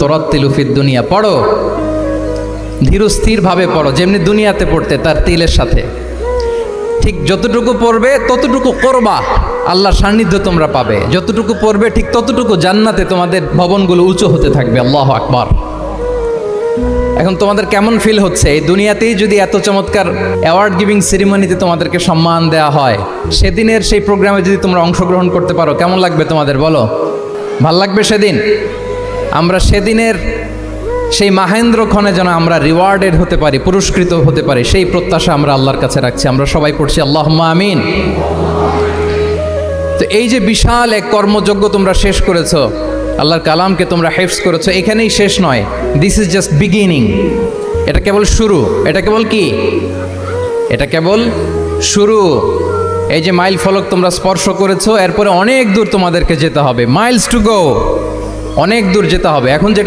তুরাত্তিলু ফিদ দুনিয়া, পড়ো ধীর স্থির ভাবে পড়ো, যেমনি দুনিয়াতে পড়তে তার তিলের সাথে। ঠিক যতটুকু পড়বে ততটুকু করবা, আল্লাহর সান্নিধ্য তোমরা পাবে। যতটুকু পড়বে ঠিক ততটুকু জান্নাতে তোমাদের ভবনগুলো উঁচু হতে থাকবে। আল্লাহু আকবার। এখন তোমাদের কেমন ফিল হচ্ছে? এই দুনিয়াতেই যদি এত চমৎকার অ্যাওয়ার্ড গিভিং সেরিমনিতে তোমাদেরকে সম্মান দেওয়া হয়, সেদিনের সেই প্রোগ্রামে যদি তোমরা অংশগ্রহণ করতে পারো, কেমন লাগবে তোমাদের বলো? ভাল লাগবে সেদিন? আমরা সেদিনের সেই মাহেন্দ্র ক্ষণে যেন আমরা রিওয়ার্ডেড হতে পারি, পুরস্কৃত হতে পারি, সেই প্রত্যাশা আমরা আল্লাহর কাছে রাখছি। আমরা সবাই পড়ছি আল্লাহুম্মা আমিন। তো এই যে বিশাল এক কর্মযজ্ঞ তোমরা শেষ করেছো, আল্লাহর কালামকে তোমরা হেফজ করেছো, এখানেই শেষ নয়। This is just beginning. এটা কেবল শুরু। এটা কেবল কি? এটা কেবল শুরু। এই যে মাইল ফলক তোমরা স্পর্শ করেছো, এরপরে অনেক দূর তোমাদেরকে যেতে হবে। মাইলস টু গো, অনেক দূর যেতে হবে। এখন যেটা